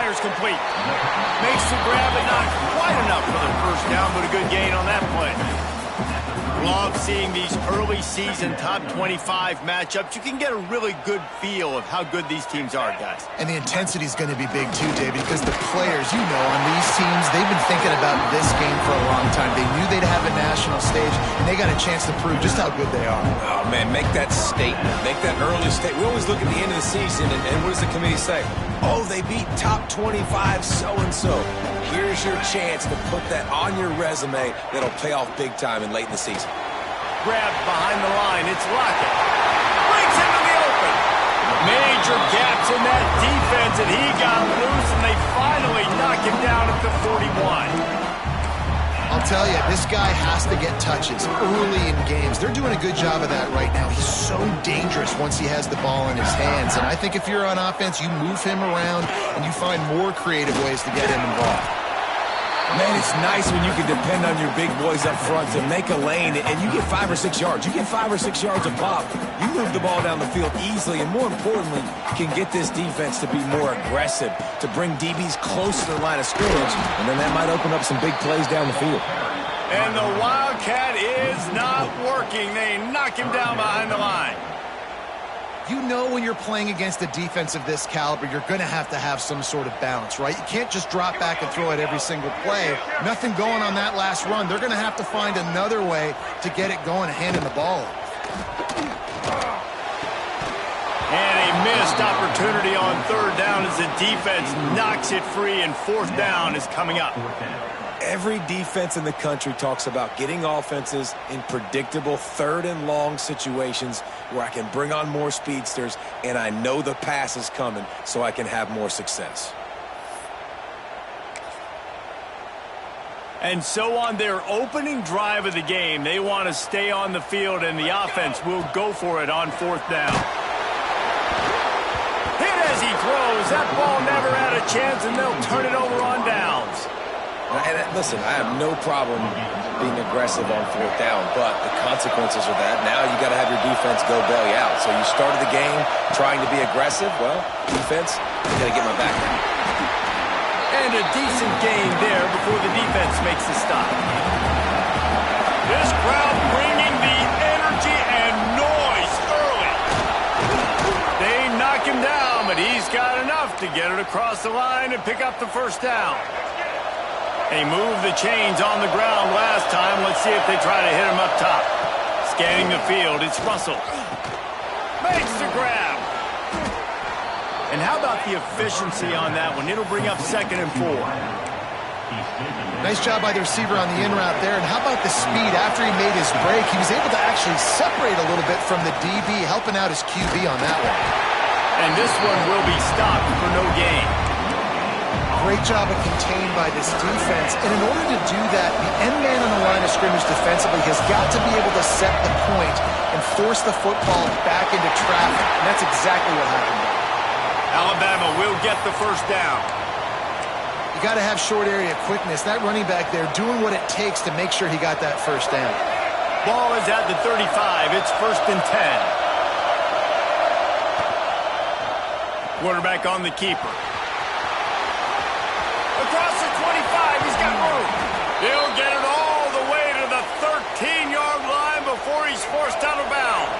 fires complete. Makes the grab and not quite enough for the first down, but a good gain on that play. Love seeing these early season top 25 matchups. You can get a really good feel of how good these teams are, guys. And the intensity is going to be big too, David, because the players, you know, on these teams, they've been thinking about this game for a long time. They knew they'd have a national stage, and they got a chance to prove just how good they are. Oh, man, make that statement. Make that early statement. We always look at the end of the season, and what does the committee say? Oh, they beat top 25 so-and-so. Here's your chance to put that on your resume that'll pay off big time and late in the season. Grabbed behind the line. It's Lockett. Breaks into the open. Major gaps in that defense, and he got loose, and they finally knock him down at the 41. I'll tell you, this guy has to get touches early in games. They're doing a good job of that right now. He's so dangerous once he has the ball in his hands. And I think if you're on offense, you move him around and you find more creative ways to get him involved. Man, it's nice when you can depend on your big boys up front to make a lane, and you get 5 or 6 yards. You get 5 or 6 yards a pop. You move the ball down the field easily, and more importantly, can get this defense to be more aggressive, to bring DBs close to the line of scrimmage, and then that might open up some big plays down the field. And the Wildcat is not working. They knock him down behind the line. You know when you're playing against a defense of this caliber, you're going to have some sort of balance, right? You can't just drop back and throw it every single play. Nothing going on that last run. They're going to have to find another way to get it going, handing the ball off. And a missed opportunity on third down as the defense knocks it free, and fourth down is coming up. Every defense in the country talks about getting offenses in predictable third and long situations where I can bring on more speedsters and I know the pass is coming so I can have more success. And so on their opening drive of the game, they want to stay on the field, and the offense will go for it on fourth down. Hit as he throws. That ball never had a chance, and they'll turn it over on downs. And listen, I have no problem being aggressive on fourth down, but the consequences of that, now you got to have your defense go bail you out. So you started the game trying to be aggressive. Well, defense, I got to get my back now. And a decent gain there before the defense makes the stop. This crowd bringing the energy and noise early. They knock him down, but he's got enough to get it across the line and pick up the first down. They moved the chains on the ground last time. Let's see if they try to hit him up top. Scanning the field, it's Russell. Makes the grab. And how about the efficiency on that one? It'll bring up 2nd and 4. Nice job by the receiver on the in route there. And how about the speed after he made his break? He was able to actually separate a little bit from the DB, helping out his QB on that one. And this one will be stopped for no gain. Great job of contained by this defense. And in order to do that, the end man on the line of scrimmage defensively has got to be able to set the point and force the football back into traffic. And that's exactly what happened. Alabama will get the first down. You got to have short area quickness. That running back there doing what it takes to make sure he got that first down. Ball is at the 35. It's 1st and 10. Quarterback on the keeper. Across the 25, he's got room. He'll get it all the way to the 13-yard line before he's forced out of bounds.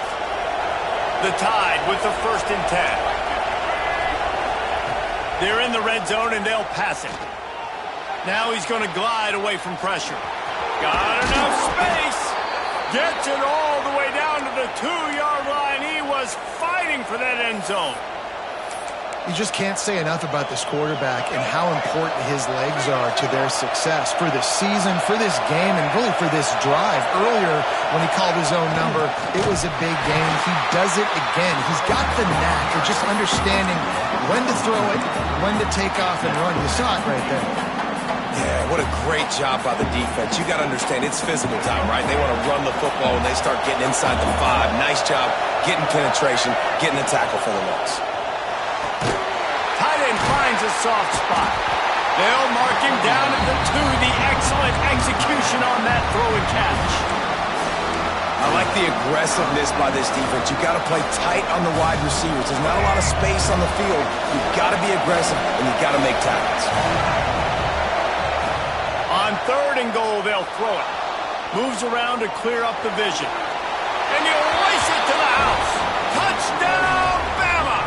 The Tide with the 1st and 10. They're in the red zone, and they'll pass it. Now he's going to glide away from pressure. Got enough space. Gets it all the way down to the 2-yard line. He was fighting for that end zone. You just can't say enough about this quarterback and how important his legs are to their success for this season, for this game, and really for this drive. Earlier, when he called his own number, it was a big game. He does it again. He's got the knack of just understanding when to throw it, when to take off and run. You saw it right there. Yeah, what a great job by the defense. You got to understand, it's physical time, right? They want to run the football when they start getting inside the 5. Nice job getting penetration, getting the tackle for the loss. Tight end finds a soft spot. They'll mark him down at the 2. The excellent execution on that throw and catch. I like the aggressiveness by this defense. You've got to play tight on the wide receivers. There's not a lot of space on the field. You've got to be aggressive, and you've got to make tackles. On 3rd and goal, they'll throw it. Moves around to clear up the vision. And you lace it to the house. Touchdown, Bama!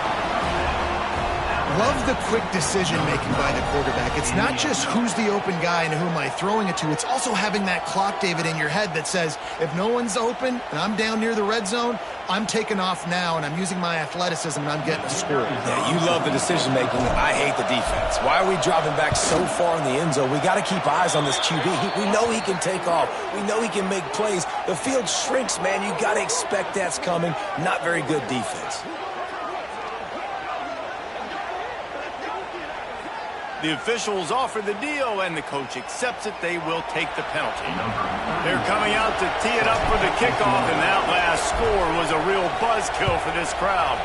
Love the quick decision-making by the quarterback. It's not just who's the open guy and who am I throwing it to. It's also having that clock, David, in your head that says, if no one's open and I'm down near the red zone, I'm taking off now and I'm using my athleticism and I'm getting a score. Yeah, you love the decision-making. I hate the defense. Why are we dropping back so far in the end zone? We got to keep eyes on this QB. We know he can take off. We know he can make plays. The field shrinks, man. You got to expect that's coming. Not very good defense. The officials offer the deal, and the coach accepts it. They will take the penalty. They're coming out to tee it up for the kickoff, and that last score was a real buzzkill for this crowd.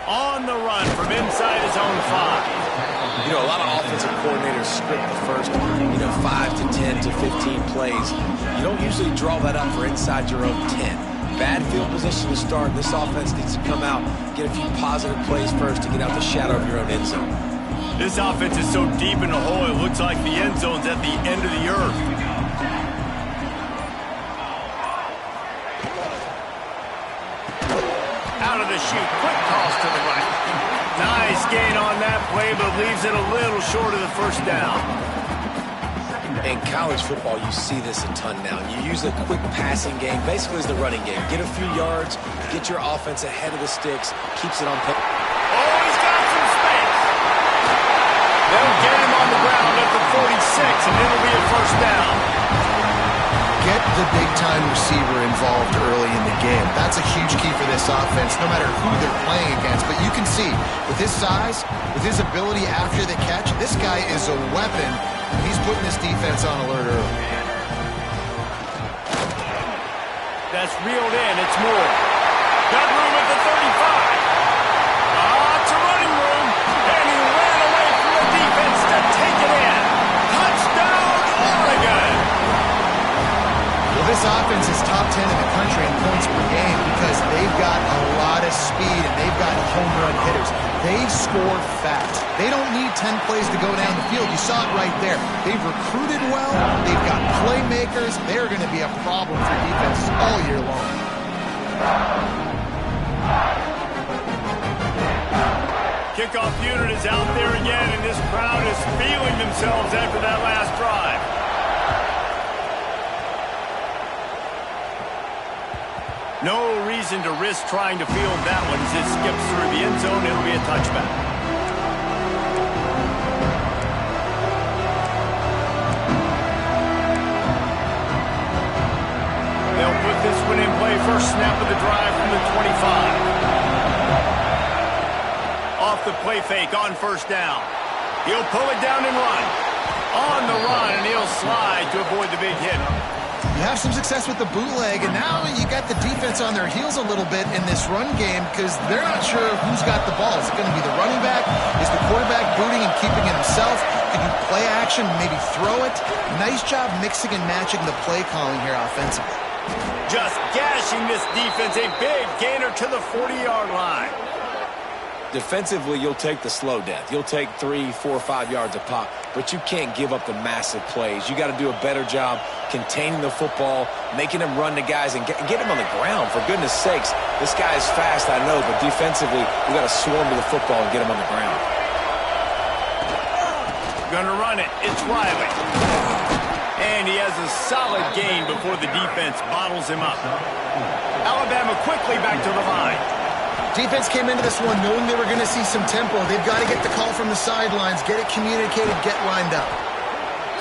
On the run from inside his own 5. You know, a lot of offensive coordinators script the first, 5 to 10 to 15 plays. You don't usually draw that up for inside your own 10. Bad field position to start. This offense needs to come out, get a few positive plays first to get out the shadow of your own end zone. This offense is so deep in the hole, it looks like the end zone's at the end of the earth. Out of the chute, quick toss to the right. Nice gain on that play, but leaves it a little short of the first down. In college football, you see this a ton now. You use a quick passing game, basically as the running game. Get a few yards, get your offense ahead of the sticks, keeps it on pace. Oh, he's got some space. They'll get him on the ground at the 46, and it'll be a first down. Get the big-time receiver involved early in the game. That's a huge key for this offense, no matter who they're playing against. But you can see, with his size, with his ability after the catch, this guy is a weapon. He's putting this defense on alert early. That's reeled in. It's Moore. Got room at the 35. It's a running room. And he ran away from the defense to take it in. Touchdown, Oregon. Well, this offense is top 10 in the country in points per game because they've got a lot of speed and they've got home run hitters. They score fast. They don't need 10 plays to go down the field. You saw it right there. They've recruited well. They've got playmakers. They're going to be a problem for defenses all year long. Kickoff unit is out there again, and this crowd is feeling themselves after that last drive. No reason to risk trying to field that one as it skips through the end zone. It'll be a touchback. They'll put this one in play. First snap of the drive from the 25. Off the play fake on first down. He'll pull it down and run. On the run, and he'll slide to avoid the big hit. You have some success with the bootleg, and now you got the defense on their heels a little bit in this run game because they're not sure who's got the ball. Is it going to be the running back? Is the quarterback booting and keeping it himself? Can you play action, maybe throw it? Nice job mixing and matching the play calling here offensively. Just gashing this defense, a big gainer to the 40-yard line. Defensively, you'll take the slow death. You'll take 3, 4, 5 yards a pop, but you can't give up the massive plays. You got to do a better job containing the football, making them run to guys, and get him on the ground. For goodness sakes, this guy is fast, I know, but defensively, we got to swarm to the football and get him on the ground. Gonna run it. It's Riley. And he has a solid gain before the defense bottles him up. Alabama quickly back to the line. Defense came into this one knowing they were going to see some tempo. They've got to get the call from the sidelines, get it communicated, get lined up.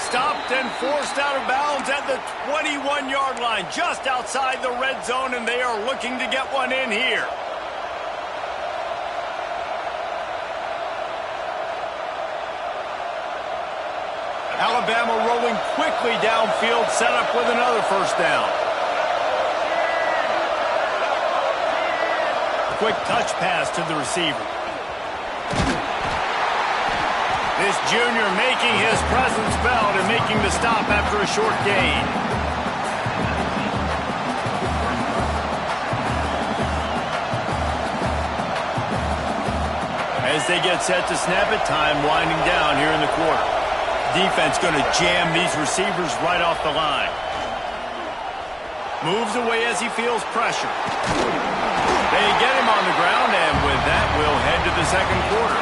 Stopped and forced out of bounds at the 21-yard line, just outside the red zone, and they are looking to get one in here. Alabama rolling quickly downfield, set up with another first down. Quick touch pass to the receiver. This junior making his presence felt and making the stop after a short gain. As they get set to snap it, time winding down here in the quarter. Defense going to jam these receivers right off the line. Moves away as he feels pressure. They get him on the ground, and with that, we'll head to the second quarter.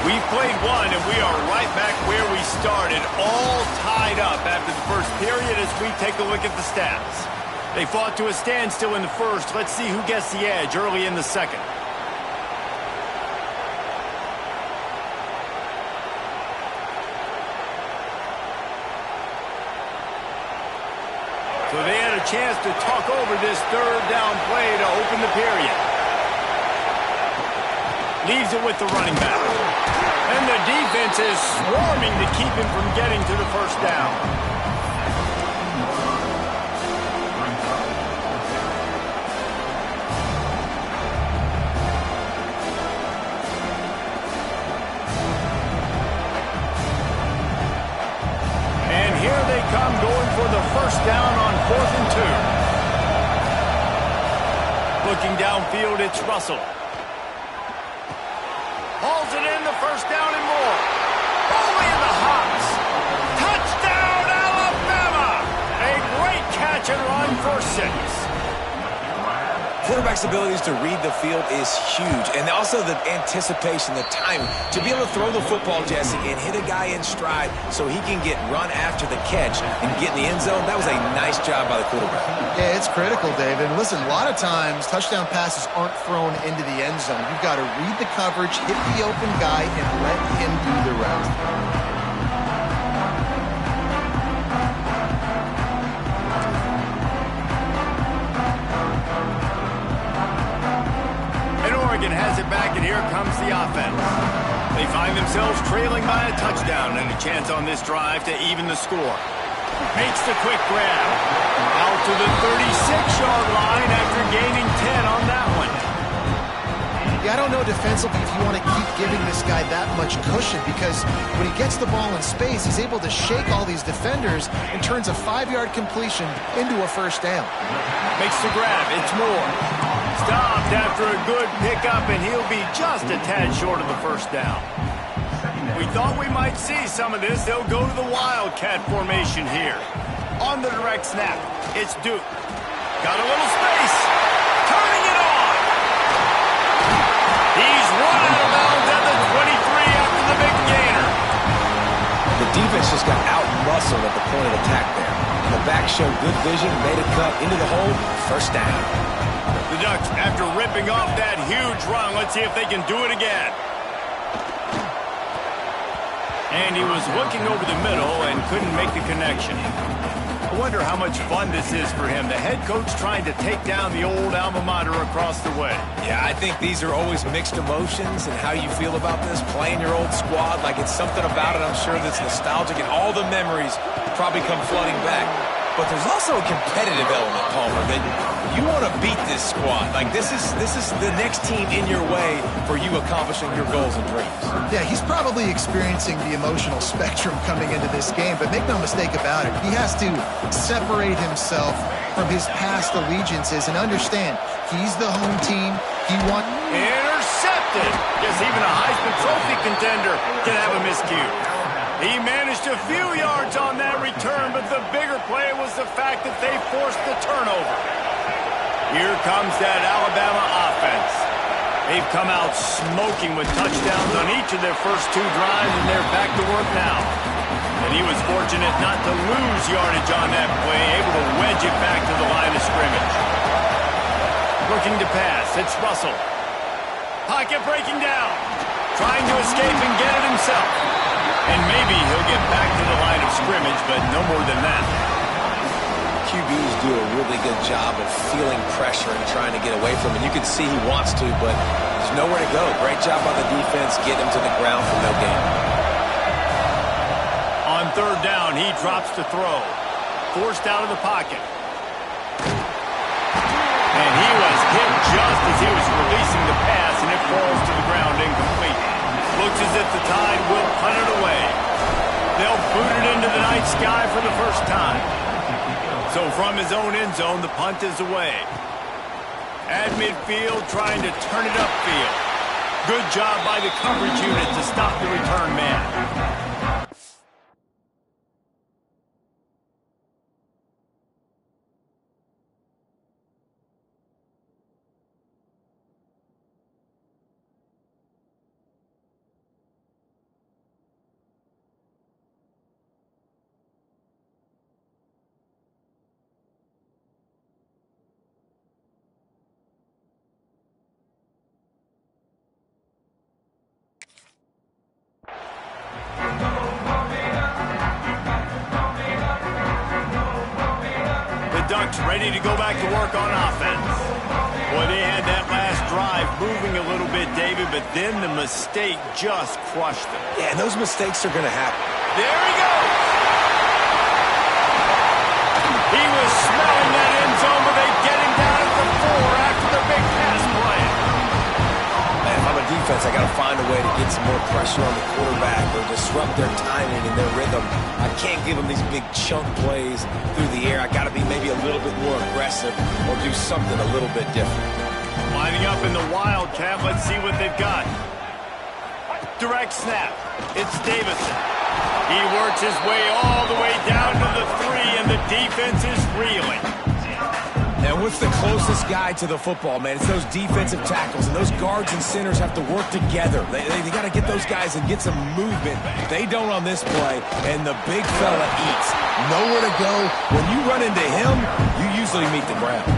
We've played one, and we are right back where we started, all tied up after the first period as we take a look at the stats. They fought to a standstill in the first. Let's see who gets the edge early in the second. So they had a chance to talk over this third down play to open the period. Leaves it with the running back. And the defense is swarming to keep him from getting to the first down. Come going for the first down on 4th and 2. Looking downfield, it's Russell. Hauls it in, the first down and more. Bowling in the hops. Touchdown, Alabama! A great catch and run for 6. Quarterback's abilities to read the field is huge, and also the anticipation, the timing, to be able to throw the football, Jesse, and hit a guy in stride so he can get run after the catch and get in the end zone. That was a nice job by the quarterback. Yeah, it's critical, David. Listen, a lot of times touchdown passes aren't thrown into the end zone. You've got to read the coverage, hit the open guy, and let him do the rest. Has it back, and here comes the offense. They find themselves trailing by a touchdown and a chance on this drive to even the score. Makes the quick grab. Out to the 36-yard line after gaining 10 on that one. Yeah, I don't know defensively if you want to keep giving this guy that much cushion, because when he gets the ball in space, he's able to shake all these defenders and turns a 5-yard completion into a first down. Makes the grab. It's Moore. Stopped after a good pickup, and he'll be just a tad short of the first down. We thought we might see some of this. They'll go to the Wildcat formation here. On the direct snap, it's Duke. Got a little space. Turning it on. He's run out of bounds at the 23 after the big gainer. The defense just got out-muscled at the point of attack there. And the back showed good vision, made a cut into the hole, first down. The Ducks, after ripping off that huge run, let's see if they can do it again. And he was looking over the middle and couldn't make the connection. I wonder how much fun this is for him. The head coach trying to take down the old alma mater across the way. Yeah, I think these are always mixed emotions, and how you feel about this, playing your old squad. Like, it's something about it, I'm sure, that's nostalgic, and all the memories probably come flooding back. But there's also a competitive element, Palmer, that you want to beat this squad. Like, this is the next team in your way for you accomplishing your goals and dreams. Yeah, he's probably experiencing the emotional spectrum coming into this game, but make no mistake about it, he has to separate himself from his past allegiances and understand he's the home team. He won. Intercepted. Guess even a Heisman Trophy contender can have a miscue. He managed a few yards on that return, but the bigger play was the fact that they forced the turnover. Here comes that Alabama offense. They've come out smoking with touchdowns on each of their first 2 drives, and they're back to work now. And he was fortunate not to lose yardage on that play, able to wedge it back to the line of scrimmage. Looking to pass, it's Russell. Pocket breaking down. Trying to escape and get it himself. And maybe he'll get back to the line of scrimmage, but no more than that. QBs do a really good job of feeling pressure and trying to get away from it. You can see he wants to, but there's nowhere to go. Great job by the defense, get him to the ground for no gain. On 3rd down, he drops to throw. Forced out of the pocket. And he was hit just as he was releasing the pass, and it falls to the ground incomplete. Looks as if the Tide will punt it away. They'll boot it into the night sky for the first time. So from his own end zone, the punt is away. At midfield, trying to turn it upfield. Good job by the coverage unit to stop the return man. Ducks ready to go back to work on offense. Boy, they had that last drive moving a little bit, David, but then the mistake just crushed them. Yeah, and those mistakes are going to happen. There he goes! He was smelling that end zone, but they get him down at the 4 after the big pass play. Man, if I'm a defense, I got to find a way to get some more pressure on the quarterback or disrupt their timing and their rhythm. I can't give them these big chunk plays through the air. I got to be maybe a little bit more aggressive or do something a little bit different. Lining up in the Wildcat, let's see what they've got. Direct snap. It's Davison. He works his way all the way down to the 3, and the defense is reeling. And what's the closest guy to the football, man? It's those defensive tackles, and those guards and centers have to work together. They got to get those guys and get some movement. They don't on this play, and the big fella eats. Nowhere to go. When you run into him, you usually meet the ground.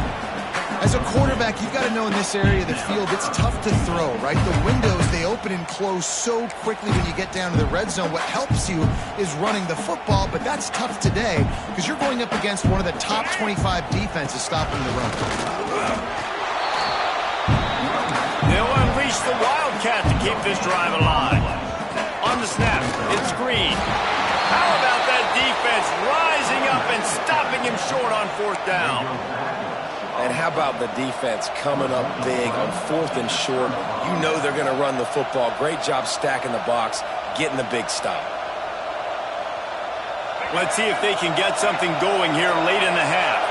As a quarterback, you've got to know in this area of the field, it's tough to throw, right? The windows, they open and close so quickly when you get down to the red zone. What helps you is running the football, but that's tough today because you're going up against one of the top 25 defenses stopping the run. They'll unleash the Wildcat to keep this drive alive. On the snap, it's Green. How about that defense rising up and stopping him short on 4th down? And how about the defense coming up big on 4th and short? You know they're going to run the football. Great job stacking the box, getting the big stop. Let's see if they can get something going here late in the half.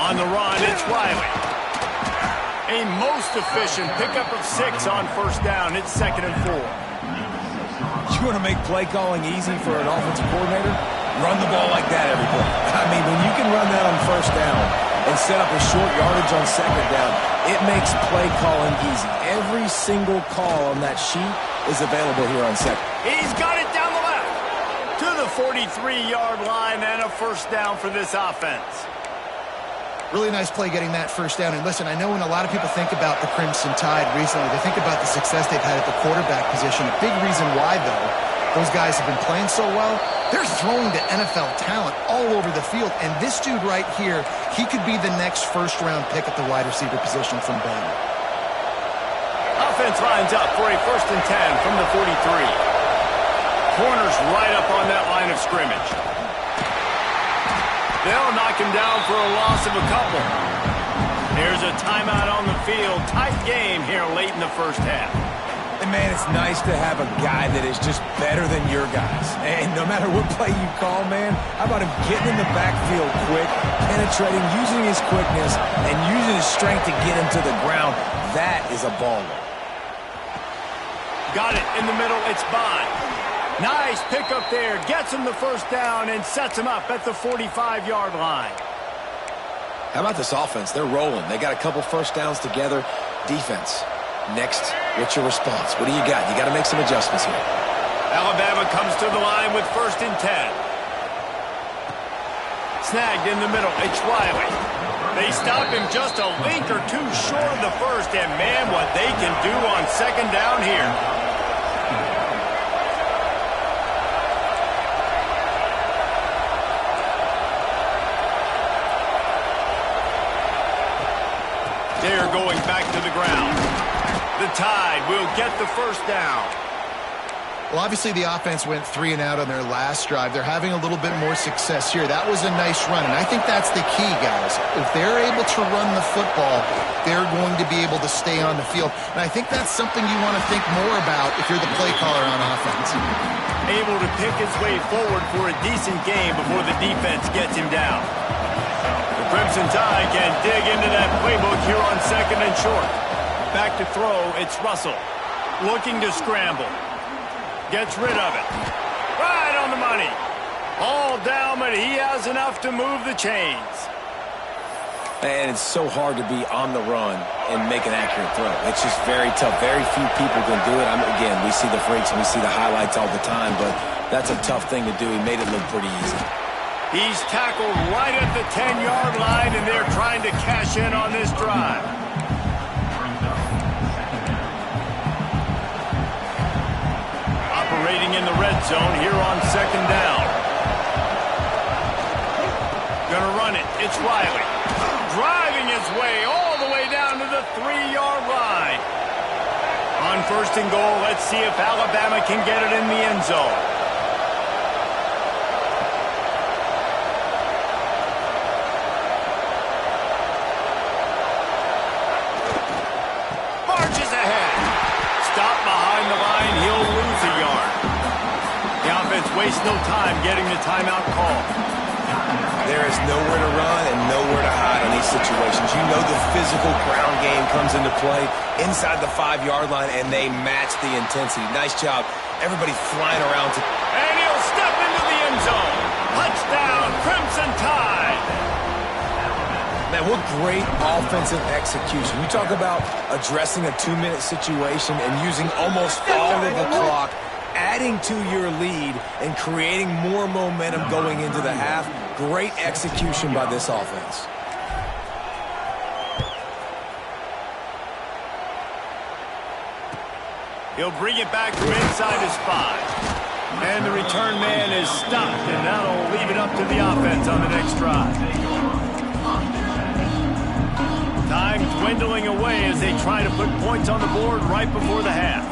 On the run, it's Riley. A most efficient pickup of 6 on 1st down. It's 2nd and 4. You want to make play calling easy for an offensive coordinator? Run the ball like that every play. I mean, when you can run that on 1st down and set up a short yardage on 2nd down, it makes play calling easy. Every single call on that sheet is available here on 2nd. He's got it down the left to the 43-yard line and a 1st down for this offense. Really nice play getting that 1st down. And listen, I know when a lot of people think about the Crimson Tide recently, they think about the success they've had at the quarterback position. A big reason why, though, those guys have been playing so well, they're throwing to NFL talent all over the field. And this dude right here, he could be the next 1st-round pick at the wide receiver position from Bama. Offense lines up for a 1st and 10 from the 43. Corners right up on that line of scrimmage. They'll knock him down for a loss of a couple. There's a timeout on the field. Tight game here late in the 1st half. And, man, it's nice to have a guy that is just better than your guys. And no matter what play you call, man, how about him getting in the backfield quick, penetrating, using his quickness, and using his strength to get him to the ground. That is a baller. Got it in the middle. It's Bond. Nice pickup there. Gets him the 1st down and sets him up at the 45-yard line. How about this offense? They're rolling. They got a couple 1st downs together. Defense. Next, what's your response? What do you got? You got to make some adjustments here. Alabama comes to the line with 1st and 10. Snagged in the middle. It's Riley. They stop him just a link or two short of the 1st, and man, what they can do on 2nd down here. They're going back to the ground. The Tide will get the 1st down. Well, obviously the offense went 3 and out on their last drive. They're having a little bit more success here. That was a nice run, and I think that's the key, guys. If they're able to run the football, they're going to be able to stay on the field. And I think that's something you want to think more about if you're the play caller on offense. Able to pick his way forward for a decent game before the defense gets him down. The Crimson Tide can dig into that playbook here on 2nd and short. Back to throw, it's Russell. Looking to scramble. Gets rid of it. Right on the money. All down, but he has enough to move the chains. And it's so hard to be on the run and make an accurate throw. It's just very tough. Very few people can do it. Again, we see the freaks and we see the highlights all the time, but that's a tough thing to do. He made it look pretty easy. He's tackled right at the 10-yard line, and they're trying to cash in on this drive. Operating in the red zone here on 2nd down. Gonna run it. It's Riley. Driving his way all the way down to the 3-yard line. On 1st and goal, let's see if Alabama can get it in the end zone. Marches ahead. Stop behind the line. He'll lose a yard. The offense wastes no time getting the timeout call. There is nowhere to run and nowhere to hide in these situations. You know the physical ground game comes into play inside the 5-yard line, and they match the intensity. Nice job. Everybody flying around. And he'll step into the end zone. Touchdown, Crimson Tide. Man, what great offensive execution. You talk about addressing a 2-minute situation and using almost all of the clock, adding to your lead and creating more momentum going into the half. Great execution by this offense. He'll bring it back from inside his 5. And the return man is stopped, and that'll leave it up to the offense on the next drive. Time dwindling away as they try to put points on the board right before the half.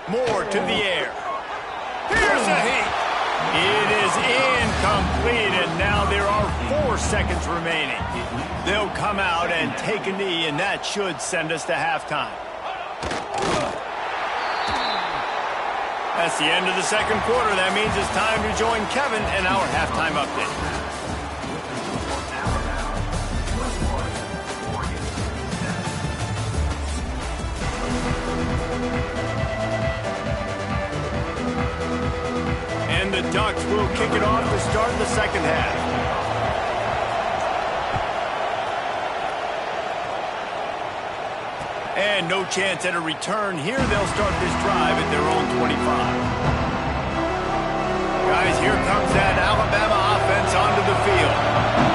Moore to the air. Here's a heat. It is incomplete, and now there are 4 seconds remaining. They'll come out and take a knee, and that should send us to halftime. That's the end of the 2nd quarter. That means it's time to join Kevin in our halftime update. And the Ducks will kick it off to start the 2nd half. And no chance at a return here. They'll start this drive at their own 25. Guys, here comes that Alabama offense onto the field.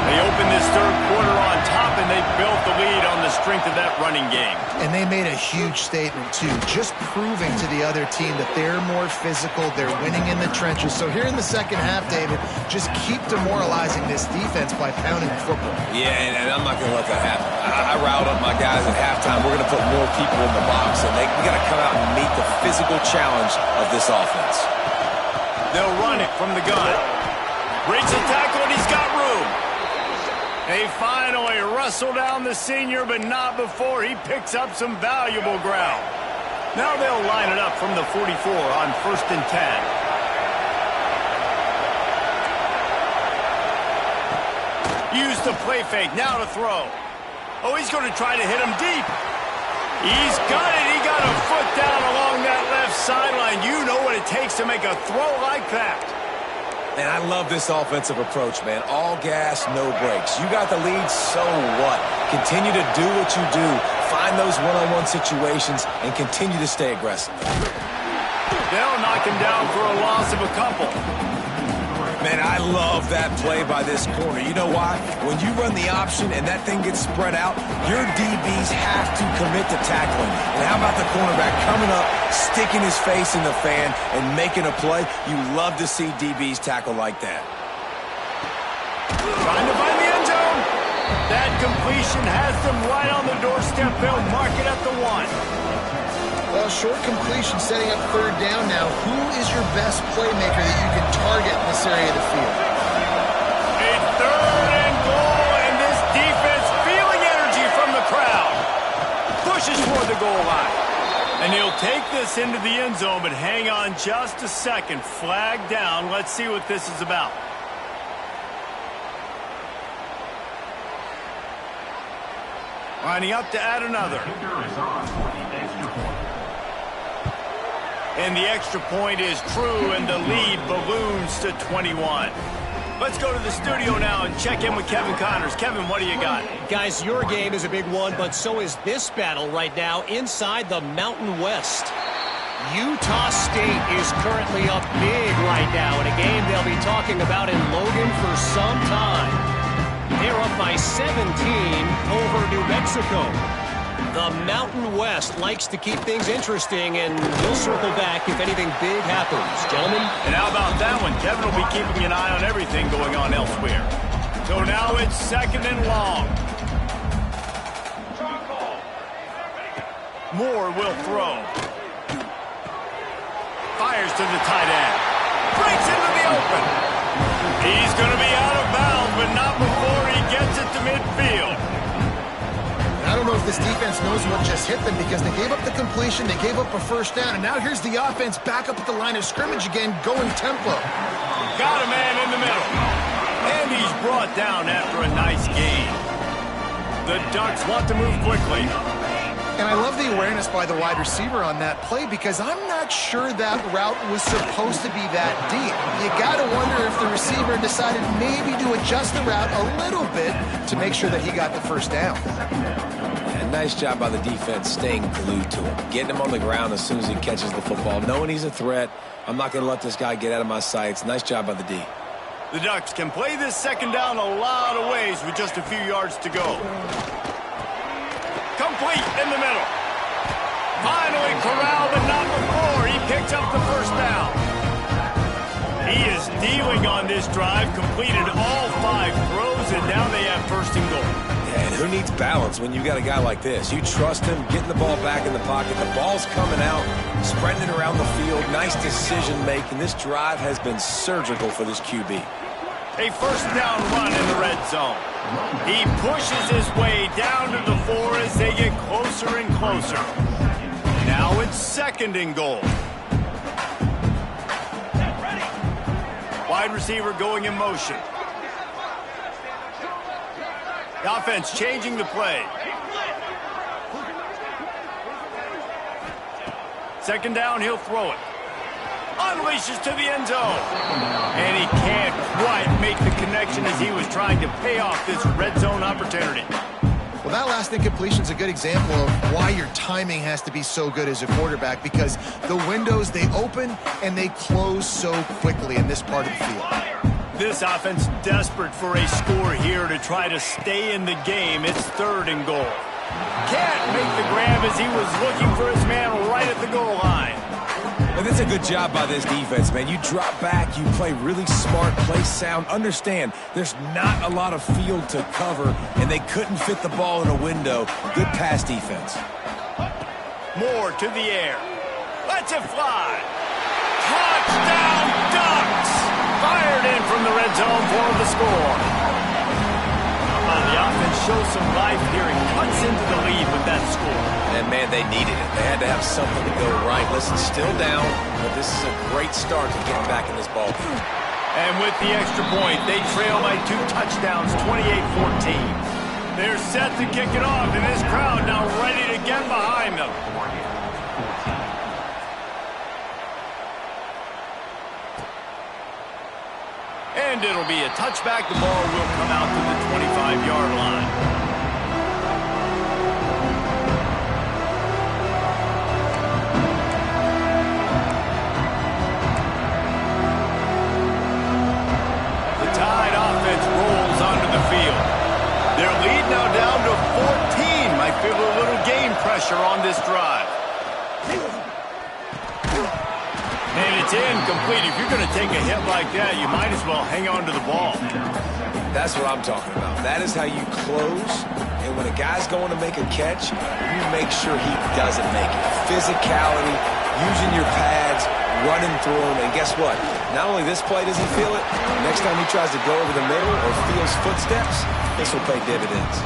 They open this 3rd quarter on top, and they built the lead on the strength of that running game. And they made a huge statement, too, just proving to the other team that they're more physical, they're winning in the trenches. So here in the 2nd half, David, just keep demoralizing this defense by pounding the football. Yeah, and I'm not going to let that happen. I riled up my guys at halftime. We're going to put more people in the box, and we got to come out and meet the physical challenge of this offense. They'll run it from the gun. Breaks the tackle, and he's got room. They finally wrestle down the senior, but not before he picks up some valuable ground. Now they'll line it up from the 44 on 1st and 10. Use the play fake, now to throw. Oh, he's going to try to hit him deep. He's got it. He got a foot down along that left sideline. You know what it takes to make a throw like that. And I love this offensive approach, man. All gas, no brakes. You got the lead, so what? Continue to do what you do. Find those one-on-one situations and continue to stay aggressive. They'll knock him down for a loss of a couple. Man, I love that play by this corner. You know why? When you run the option and that thing gets spread out, your DBs have to commit to tackling. And how about the cornerback coming up, sticking his face in the fan, and making a play? You love to see DBs tackle like that. Trying to find the end zone. That completion has them right on the doorstep. They'll mark it at the 1. Well, short completion setting up third down now. Who is your best playmaker that you can target in this area of the field? A 3rd and goal, and this defense feeling energy from the crowd. Pushes toward the goal line. And he'll take this into the end zone, but hang on just a second. Flag down. Let's see what this is about. Lining up to add another. And the extra point is true, and the lead balloons to 21. Let's go to the studio now and check in with Kevin Connors. Kevin, what do you got? Guys, your game is a big one, but so is this battle right now inside the Mountain West. Utah State is currently up big right now in a game they'll be talking about in Logan for some time. They're up by 17 over New Mexico. The Mountain West likes to keep things interesting, and we'll circle back if anything big happens. Gentlemen? And how about that one? Kevin will be keeping an eye on everything going on elsewhere. So now it's 2nd and long. Moore will throw. Fires to the tight end. Breaks into the open. He's going to be out of bounds, but not before he gets it to midfield. I don't know if this defense knows what just hit them because they gave up the completion, they gave up a first down, and now here's the offense back up at the line of scrimmage again, going tempo. Got a man in the middle. And he's brought down after a nice gain. The Ducks want to move quickly. And I love the awareness by the wide receiver on that play because I'm not sure that route was supposed to be that deep. You got to wonder if the receiver decided maybe to adjust the route a little bit to make sure that he got the first down. And nice job by the defense staying glued to him, getting him on the ground as soon as he catches the football, knowing he's a threat. I'm not going to let this guy get out of my sights. Nice job by the D. The Ducks can play this 2nd down a lot of ways with just a few yards to go. Complete in the middle. Finally corralled, but not before he picks up the first down. He is dealing on this drive, completed all 5 throws, and now they have 1st and goal. Yeah, and who needs balance when you've got a guy like this? You trust him, getting the ball back in the pocket. The ball's coming out, spreading it around the field. Nice decision making. This drive has been surgical for this QB. A 1st down run in the red zone. He pushes his way down to the 4 as they get closer and closer. Now it's 2nd and goal. Wide receiver going in motion. The offense changing the play. 2nd down, he'll throw it. Unleashes to the end zone. And he can't quite make the connection as he was trying to pay off this red zone opportunity. Well, that last incompletion is a good example of why your timing has to be so good as a quarterback because the windows, they open and they close so quickly in this part of the field. This offense desperate for a score here to try to stay in the game. It's 3rd and goal. Can't make the grab as he was looking for his man right at the goal line. And that's a good job by this defense, man. You drop back, you play really smart, play sound. Understand, there's not a lot of field to cover, and they couldn't fit the ball in a window. Good pass defense. Moore to the air. Lets it fly. Touchdown, Ducks! Fired in from the red zone for the score. The offense shows some life here and cuts into the lead with that score. And, man, they needed it. They had to have something to go right. Listen, still down, but this is a great start to getting back in this ball game. And with the extra point, they trail by 2 touchdowns, 28-14. They're set to kick it off, and this crowd now ready to get behind them. And it'll be a touchback. The ball will come out to the 25-yard line. The Tide offense rolls onto the field. Their lead now down to 14. Might feel a little game pressure on this drive. And it's incomplete. If you're going to take a hit like that, you might as well hang on to the ball. That's what I'm talking about. That is how you close. And when a guy's going to make a catch, you make sure he doesn't make it. Physicality, using your pads, running through them. And guess what? Not only this play does he feel it, next time he tries to go over the middle or feels footsteps, this will pay dividends.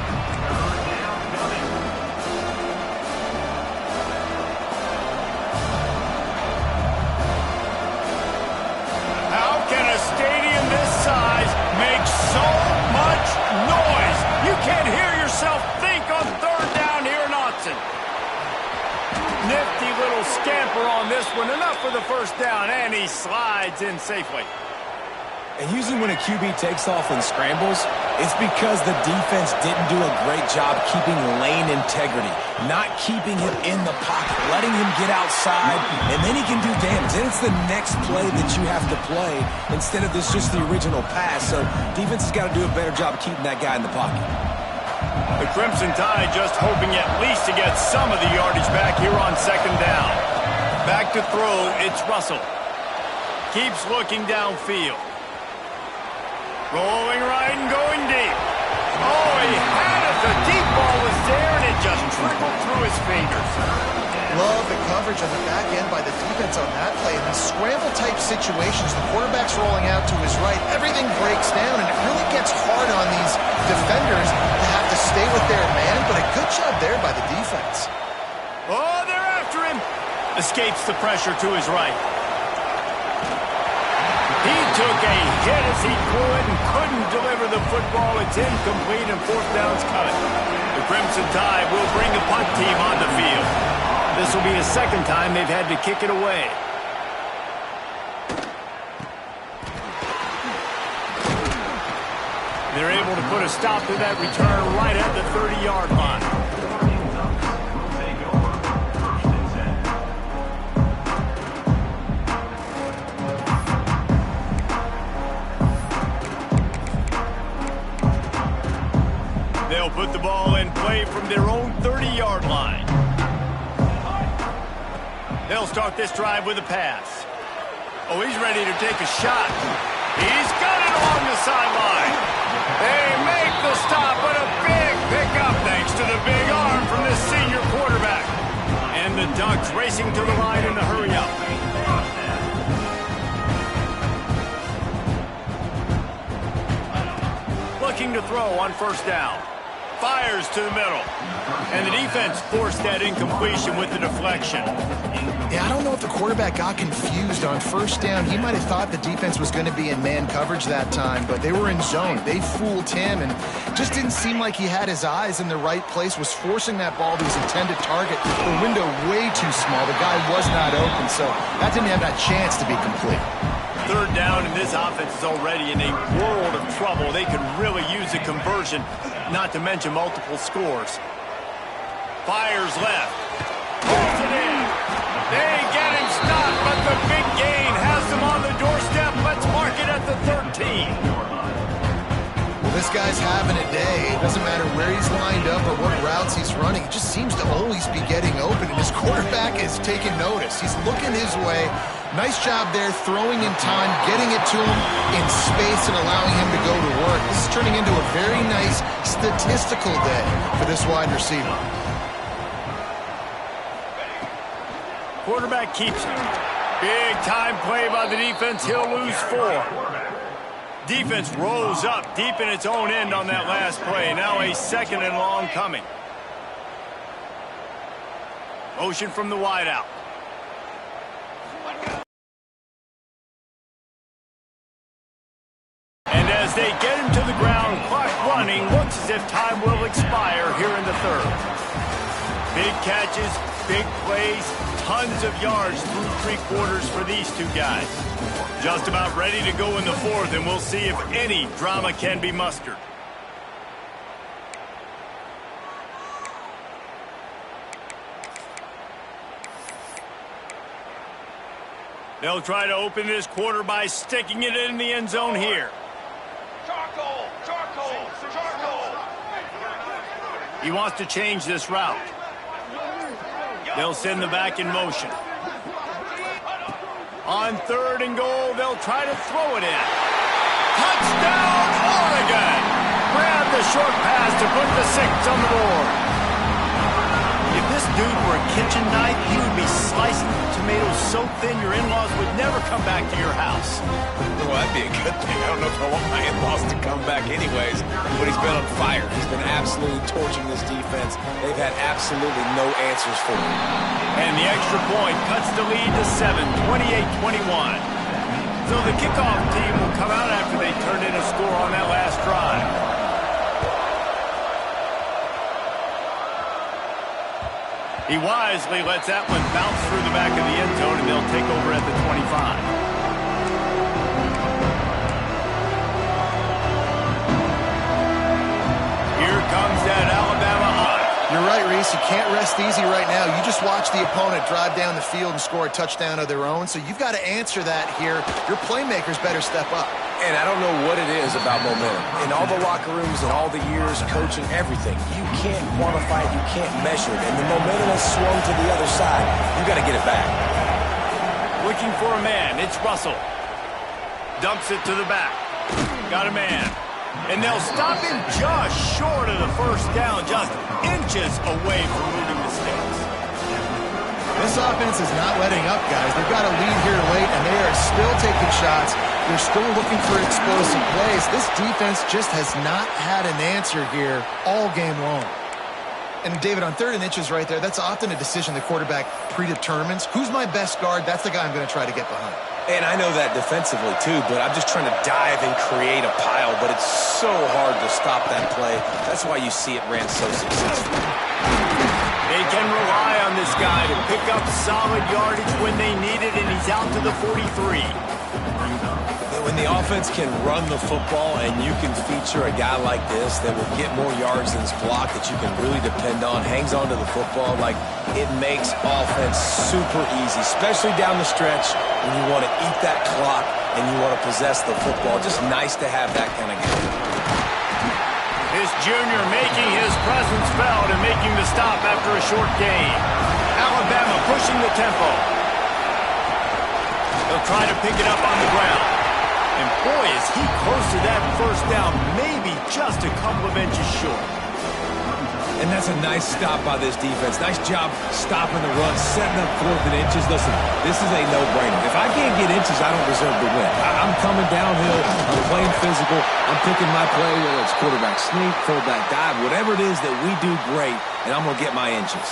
How can a stadium this size make so much noise? You can't hear yourself think on third down here in Austin. Nifty little scamper on this one. Enough for the first down, and he slides in safely. And usually when a QB takes off and scrambles, it's because the defense didn't do a great job keeping lane integrity, not keeping him in the pocket, letting him get outside, and then he can do damage. Then it's the next play that you have to play instead of this just the original pass. So defense has got to do a better job of keeping that guy in the pocket. The Crimson Tide just hoping at least to get some of the yardage back here on second down. Back to throw, it's Russell. Keeps looking downfield. Rolling right and going deep. Oh, he had it. The deep ball was there, and it just trickled through his fingers. Love the coverage on the back end by the defense on that play. In these scramble-type situations, the quarterback's rolling out to his right. Everything breaks down, and it really gets hard on these defenders to have to stay with their man, but a good job there by the defense. Oh, they're after him. Escapes the pressure to his right. He took a hit as he threw it and couldn't deliver the football. It's incomplete, and fourth down's coming. The Crimson Tide will bring a punt team on the field. This will be the second time they've had to kick it away. They're able to put a stop to that return right at the 30-yard line. They'll put the ball in play from their own 30-yard line. They'll start this drive with a pass. Oh, he's ready to take a shot. He's got it along the sideline. They make the stop, but a big pickup thanks to the big arm from this senior quarterback. And the Ducks racing to the line in the hurry-up. Looking to throw on first down. Fires to the middle. And the defense forced that incompletion with the deflection. Yeah, I don't know if the quarterback got confused on first down. He might have thought the defense was going to be in man coverage that time, but they were in zone. They fooled him, and just didn't seem like he had his eyes in the right place, was forcing that ball to his intended target. The window way too small. The guy was not open, so that didn't have that chance to be complete. Third down, and this offense is already in a world of trouble. They could really use a conversion, not to mention multiple scores. Fires left. Pulls it in. They get him stopped, but the big gain has them on the doorstep. Let's mark it at the 13. Well, this guy's having a day. It doesn't matter where he's lined up or what routes he's running. He just seems to always be getting open, and his quarterback is taking notice. He's looking his way. Nice job there, throwing in time, getting it to him in space and allowing him to go to work. This is turning into a very nice statistical day for this wide receiver. Quarterback keeps it. Big time play by the defense. He'll lose 4. Defense rolls up deep in its own end on that last play. Now a second and long coming. Motion from the wideout. And as they get him to the ground, clock running, looks as if time will expire here in the third. Big catches, big plays, tons of yards through 3 quarters for these two guys. Just about ready to go in the fourth, and we'll see if any drama can be mustered. They'll try to open this quarter by sticking it in the end zone here. Charcoal! Charcoal! Charcoal! He wants to change this route. They'll send the back in motion. On third and goal, they'll try to throw it in. Touchdown, Oregon! short pass to put the 6 on the board. If this dude were a kitchen knife, he would be slicing tomatoes so thin your in-laws would never come back to your house. Well, that'd be a good thing. I don't know if I want my in-laws to come back anyways, but he's been on fire. He's been absolutely torching this defense. They've had absolutely no answers for him. And the extra point cuts the lead to 7, 28-21. So the kickoff team will come out after they turned in a score on that last drive. He wisely lets that one bounce through the back of the end zone, and they'll take over at the 25. Here comes that Alabama hunt. You're right, Reese. You can't rest easy right now. You just watch the opponent drive down the field and score a touchdown of their own, so you've got to answer that here. Your playmakers better step up. And I don't know what it is about momentum. In all the locker rooms and all the years coaching, everything, you can't quantify it, you can't measure it. And the momentum has swung to the other side. You got to get it back. Looking for a man. It's Russell. Dumps it to the back. Got a man. And they'll stop him just short of the first down, just inches away from moving the sticks. This offense is not letting up, guys. They've got a lead here late, and they are still taking shots. They're still looking for explosive plays. This defense just has not had an answer here all game long. And, David, on 3rd and inches right there, that's often a decision the quarterback predetermines. Who's my best guard? That's the guy I'm going to try to get behind. And I know that defensively, too, but I'm just trying to dive and create a pile, but it's so hard to stop that play. That's why you see it ran so successful. They can rely on this guy to pick up solid yardage when they need it, and he's out to the 43. When the offense can run the football and you can feature a guy like this that will get more yards than his block that you can really depend on, hangs onto the football, like it makes offense super easy, especially down the stretch when you want to eat that clock and you want to possess the football. Just nice to have that kind of game. This junior making his presence felt and making the stop after a short gain. Alabama pushing the tempo. They'll try to pick it up on the ground. And boy, is he close to that first down, maybe just a couple of inches short. And that's a nice stop by this defense. Nice job stopping the run, setting up 4th and inches. Listen, this is a no-brainer. If I can't get inches, I don't deserve to win. I'm coming downhill. I'm playing physical. I'm picking my play, whether it's quarterback sneak, fullback dive, whatever it is that we do great, and I'm going to get my inches.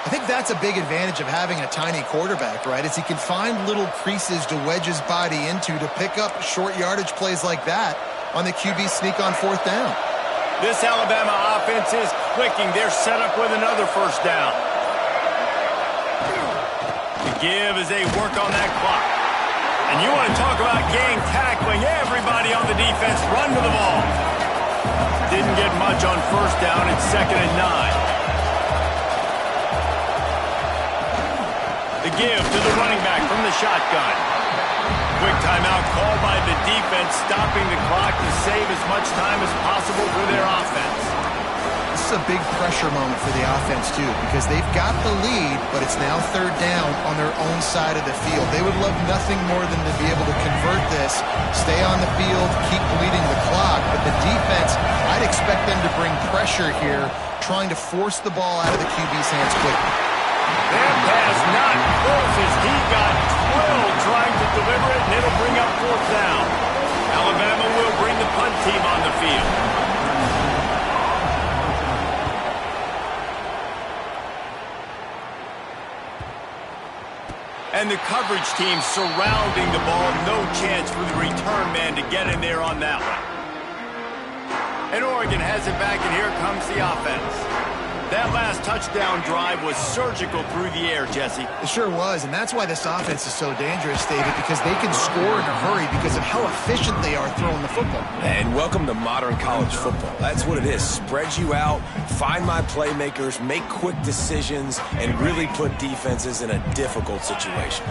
I think that's a big advantage of having a tiny quarterback, right? Is he can find little creases to wedge his body into to pick up short yardage plays like that on the QB sneak on 4th down. This Alabama offense is clicking. They're set up with another first down. The give as they work on that clock. And you want to talk about gang tackling. Everybody on the defense run to the ball. Didn't get much on first down. It's 2nd and 9. The give to the running back from the shotgun. Quick timeout called by the defense, stopping the clock to save as much time as possible for their offense. This is a big pressure moment for the offense, too, because they've got the lead, but it's now 3rd down on their own side of the field. They would love nothing more than to be able to convert this, stay on the field, keep bleeding the clock. But the defense, I'd expect them to bring pressure here, trying to force the ball out of the QB's hands quickly. That pass not close as he got twirled trying to deliver it, and it'll bring up 4th down. Alabama will bring the punt team on the field. And the coverage team surrounding the ball. No chance for the return man to get in there on that one. And Oregon has it back, and here comes the offense. That last touchdown drive was surgical through the air, Jesse. It sure was, and that's why this offense is so dangerous, David, because they can score in a hurry because of how efficient they are throwing the football. And welcome to modern college football. That's what it is. Spread you out, find my playmakers, make quick decisions, and really put defenses in a difficult situation.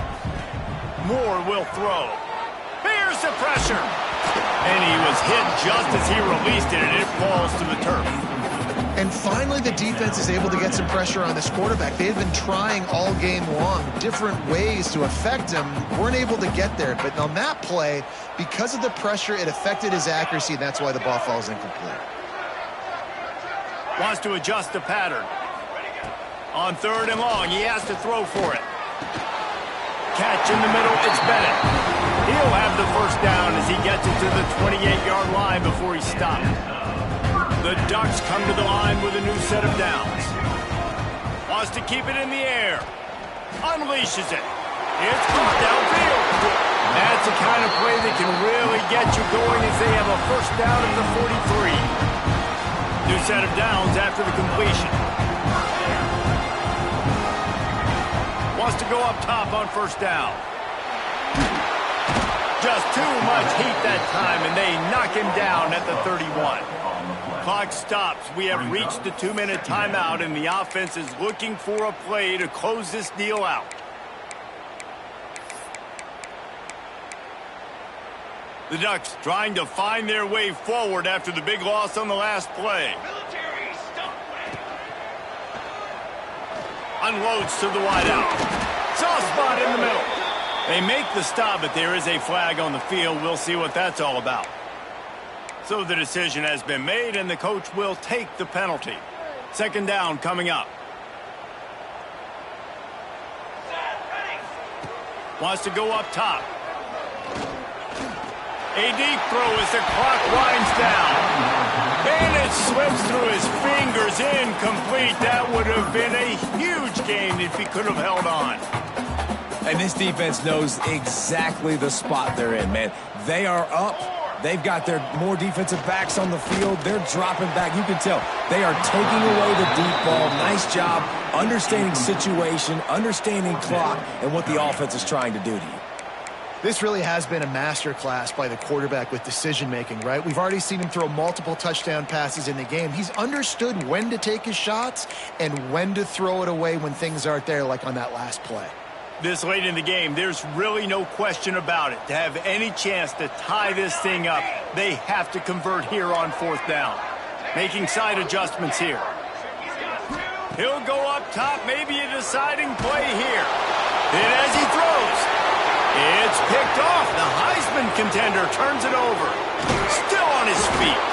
Moore will throw. Bears the pressure. And he was hit just as he released it, and it falls to the turf. And finally, the defense is able to get some pressure on this quarterback. They've been trying all game long different ways to affect him. Weren't able to get there. But on that play, because of the pressure, it affected his accuracy, and that's why the ball falls incomplete. Wants to adjust the pattern. On 3rd and long, he has to throw for it. Catch in the middle, it's Bennett. He'll have the first down as he gets it to the 28-yard line before he's stopped. The Ducks come to the line with a new set of downs. Wants to keep it in the air. Unleashes it. It's caught downfield. That's the kind of play that can really get you going as they have a first down at the 43. New set of downs after the completion. Wants to go up top on first down. Just too much heat that time, and they knock him down at the 31. Clock stops. We have reached the 2-minute timeout, and the offense is looking for a play to close this deal out. The Ducks trying to find their way forward after the big loss on the last play. Unloads to the wideout. Soft spot in the middle. They make the stop, but there is a flag on the field. We'll see what that's all about. So the decision has been made, and the coach will take the penalty. 2nd down coming up. Wants to go up top. A deep throw as the clock winds down. And it slips through his fingers, incomplete. That would have been a huge gain if he could have held on. And this defense knows exactly the spot they're in, man. They are up. They've got their more defensive backs on the field. They're dropping back. You can tell they are taking away the deep ball. Nice job understanding situation, understanding clock, and what the offense is trying to do to you. This really has been a masterclass by the quarterback with decision-making, right? We've already seen him throw multiple touchdown passes in the game. He's understood when to take his shots and when to throw it away when things aren't there, like on that last play. This late in the game, there's really no question about it. To have any chance to tie this thing up, they have to convert here on 4th down. Making side adjustments here. He'll go up top, maybe a deciding play here. And as he throws, it's picked off. The Heisman contender turns it over. Still on his feet.